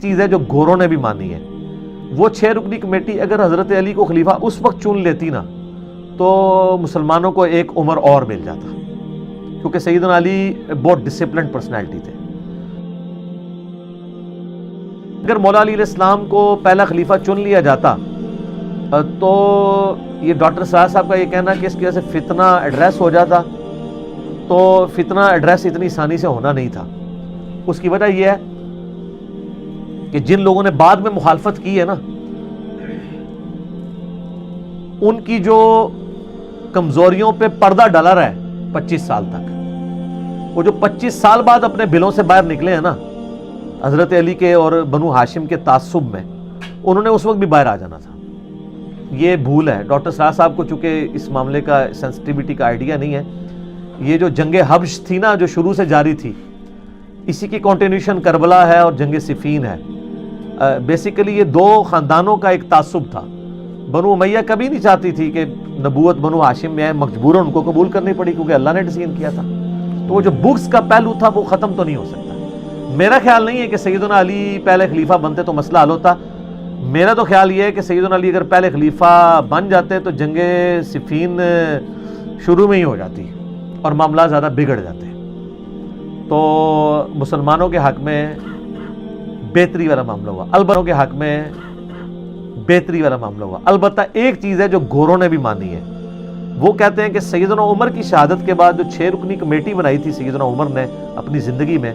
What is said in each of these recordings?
چیز ہے جو گوروں نے بھی مانی ہے، وہ 6 رکنی کمیٹی اگر حضرت علی کو خلیفہ اس وقت چن لیتی نا تو مسلمانوں کو ایک عمر اور مل جاتا، کیونکہ سیدنا علی بہت ڈسپلنڈ پرسنالٹی تھے۔ اگر مولا علی علیہ السلام کو پہلا خلیفہ چن لیا جاتا تو یہ ڈاکٹر سراج صاحب کا یہ کہنا کہ اس کی وجہ سے فتنہ ایڈریس ہو جاتا، تو فتنہ ایڈریس اتنی آسانی سے ہونا نہیں تھا۔ اس کی وجہ یہ ہے کہ جن لوگوں نے بعد میں مخالفت کی ہے نا، ان کی جو کمزوریوں پہ پردہ ڈلا رہا ہے 25 سال تک، وہ جو 25 سال بعد اپنے بلوں سے باہر نکلے ہیں نا حضرت علی کے اور بنو ہاشم کے تعصب میں، انہوں نے اس وقت بھی باہر آ جانا تھا۔ یہ بھول ہے ڈاکٹر سراج صاحب کو، چونکہ اس معاملے کا سینسٹیوٹی کا آئیڈیا نہیں ہے۔ یہ جو جنگ حبش تھی نا جو شروع سے جاری تھی، اسی کی کنٹینیوشن کربلا ہے اور جنگ صفین ہے۔ بیسیکلی یہ دو خاندانوں کا ایک تعصب تھا۔ بنو امیہ کبھی نہیں چاہتی تھی کہ نبوت بنو ہاشم میں ہے، مجبوراً ان کو قبول کرنی پڑی کیونکہ اللہ نے ڈیسیژن کیا تھا۔ تو وہ جو بغض کا پہلو تھا وہ ختم تو نہیں ہو سکتا۔ میرا خیال نہیں ہے کہ سیدنا علی پہلے خلیفہ بنتے تو مسئلہ حل ہوتا۔ میرا تو خیال یہ ہے کہ سیدنا علی اگر پہلے خلیفہ بن جاتے تو جنگ صفین شروع میں ہی ہو جاتی اور معاملہ زیادہ بگڑ جاتے، تو مسلمانوں کے حق میں بہتری والا معاملہ ہوا، البتہ کے حق میں بہتری والا معاملہ ہوا۔ البتہ ایک چیز ہے جو گوروں نے بھی مانی ہے، وہ کہتے ہیں کہ سیدنا عمر کی شہادت کے بعد جو 6 رکنی کمیٹی بنائی تھی سیدنا عمر نے اپنی زندگی میں،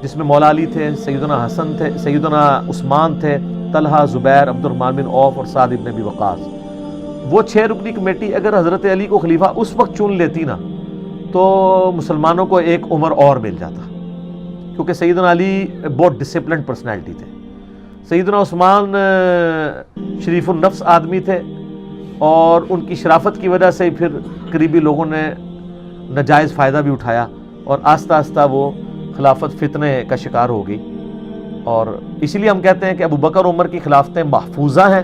جس میں مولا علی تھے، سیدنا حسن تھے، سیدنا عثمان تھے، طلحہ، زبیر، عبد الرحمن بن عوف اور سعد بن ابی وقاص، وہ 6 رکنی کمیٹی اگر حضرت علی کو خلیفہ اس وقت چن لیتی نا تو مسلمانوں کو ایک عمر اور مل جاتا، کیونکہ سیدنا علی بہت ڈسپلنڈ پرسنالٹی تھے۔ سیدنا عثمان شریف النفس آدمی تھے اور ان کی شرافت کی وجہ سے پھر قریبی لوگوں نے ناجائز فائدہ بھی اٹھایا اور آہستہ آہستہ وہ خلافت فتنے کا شکار ہو گئی، اور اسی لیے ہم کہتے ہیں کہ ابو بکر عمر کی خلافتیں محفوظہ ہیں،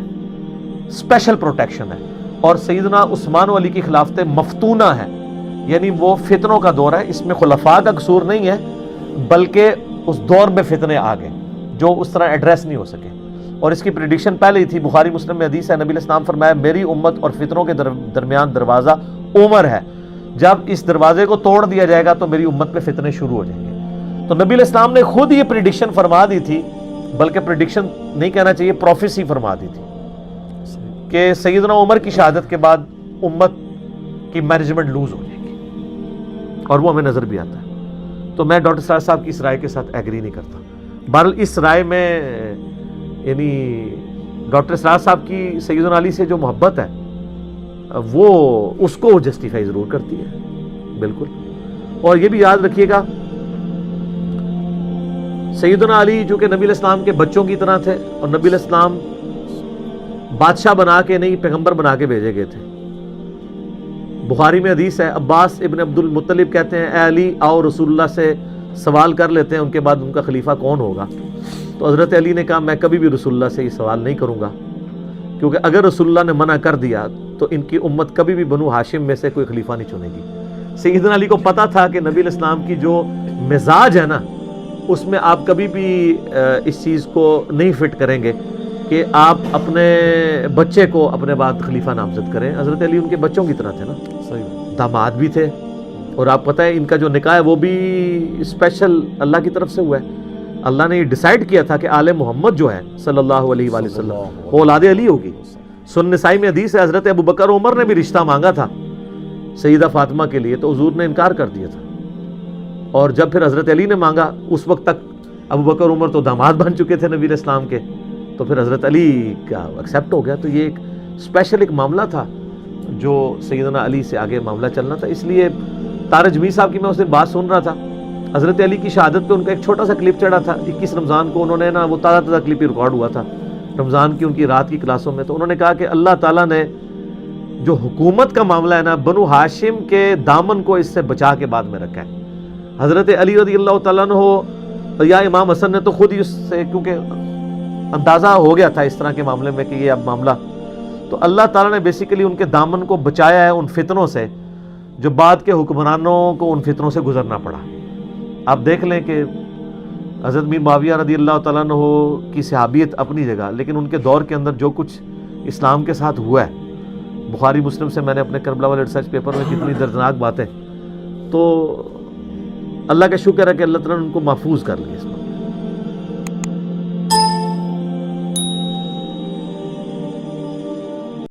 اسپیشل پروٹیکشن ہے، اور سیدنا عثمان و علی کی خلافتیں مفتونہ ہیں، یعنی وہ فتنوں کا دور ہے۔ اس میں خلفاء کا قصور نہیں ہے بلکہ اس دور میں فتنے آ گئے جو اس طرح ایڈریس نہیں ہو سکے، اور اس کی پریڈکشن پہلے ہی تھی۔ بخاری مسلم میں حدیث ہے، نبی علیہ السلام فرمایا میری امت اور فتنوں کے درمیان دروازہ عمر ہے، جب اس دروازے کو توڑ دیا جائے گا تو میری امت پہ فتنے شروع ہو جائیں گے۔ تو نبی علیہ السلام نے خود یہ پریڈکشن فرما دی تھی، بلکہ پریڈکشن نہیں کہنا چاہیے، پروفیسی فرما دی تھی کہ سیدنا عمر کی شہادت کے بعد امت کی مینجمنٹ لوز ہو جائے گی، اور وہ ہمیں نظر بھی آتا ہے۔ تو میں ڈاکٹر سراج صاحب کی اس رائے کے ساتھ ایگری نہیں کرتا۔ بہرحال اس رائے میں یعنی ڈاکٹر سراج صاحب کی سیدنا علی سے جو محبت ہے وہ اس کو جسٹیفائی ضرور کرتی ہے، بالکل۔ اور یہ بھی یاد رکھیے گا سیدنا علی جو کہ نبی علیہ السلام کے بچوں کی طرح تھے، اور نبی علیہ السلام بادشاہ بنا کے نہیں پیغمبر بنا کے بھیجے گئے تھے۔ بخاری میں حدیث ہے، عباس ابن عبد المطلب کہتے ہیں اے علی آؤ رسول اللہ سے سوال کر لیتے ہیں ان کے بعد ان کا خلیفہ کون ہوگا۔ تو حضرت علی نے کہا میں کبھی بھی رسول اللہ سے یہ سوال نہیں کروں گا، کیونکہ اگر رسول اللہ نے منع کر دیا تو ان کی امت کبھی بھی بنو ہاشم میں سے کوئی خلیفہ نہیں چنے گی۔ سیدنا علی کو پتا تھا کہ نبی علیہ السلام کی جو مزاج ہے نا اس میں آپ کبھی بھی اس چیز کو نہیں فٹ کریں گے کہ آپ اپنے بچے کو اپنے بعد خلیفہ نامزد کریں۔ حضرت علی ان کے بچوں کی طرح تھے نا، داماد بھی تھے، اور آپ پتہ ہے ان کا جو نکاح ہے وہ بھی اسپیشل اللہ کی طرف سے ہوا ہے۔ اللہ نے یہ ڈیسائیڈ کیا تھا کہ آل محمد جو ہے صلی اللہ علیہ وآلہ وسلم وہ اولاد علی ہوگی۔ سنن نسائی میں حدیث ہے حضرت ابو بکر عمر نے بھی رشتہ مانگا تھا سیدہ فاطمہ کے لیے، تو حضور نے انکار کر دیا تھا، اور جب پھر حضرت علی نے مانگا اس وقت تک ابو بکر عمر تو داماد بن چکے تھے نبی علیہ السلام کے، تو پھر حضرت علی کا ایکسیپٹ ہو گیا۔ تو یہ ایک اسپیشل ایک معاملہ تھا جو سیدنا علی سے آگے معاملہ چلنا تھا۔ اس لیے طارق جمیل صاحب کی میں اس دن بات سن رہا تھا، حضرت علی کی شہادت پہ ان کا ایک چھوٹا سا کلپ چڑھا تھا 21 رمضان کو، انہوں نے نا وہ تازہ کلپ ہی ریکارڈ ہوا تھا رمضان کی ان کی رات کی کلاسوں میں، تو انہوں نے کہا کہ اللہ تعالیٰ نے جو حکومت کا معاملہ ہے نا بنو ہاشم کے دامن کو اس سے بچا کے بعد میں رکھا ہے۔ حضرت علی رضی اللہ تعالیٰ عنہ یا امام حسن نے تو خود ہی اس سے کیونکہ اندازہ ہو گیا تھا اس طرح کے معاملے میں کہ یہ اب معاملہ، تو اللہ تعالیٰ نے بیسیکلی ان کے دامن کو بچایا ہے ان فتنوں سے جو بعد کے حکمرانوں کو ان فتنوں سے گزرنا پڑا۔ آپ دیکھ لیں کہ حضرت میر معاویہ رضی اللہ تعالیٰ عنہ کی صحابیت اپنی جگہ، لیکن ان کے دور کے اندر جو کچھ اسلام کے ساتھ ہوا ہے، بخاری مسلم سے میں نے اپنے کربلا والے ریسرچ پیپر میں کتنی دردناک باتیں، تو اللہ کا شکر ہے کہ اللہ تعالیٰ نے ان کو محفوظ کر لیا اس میں.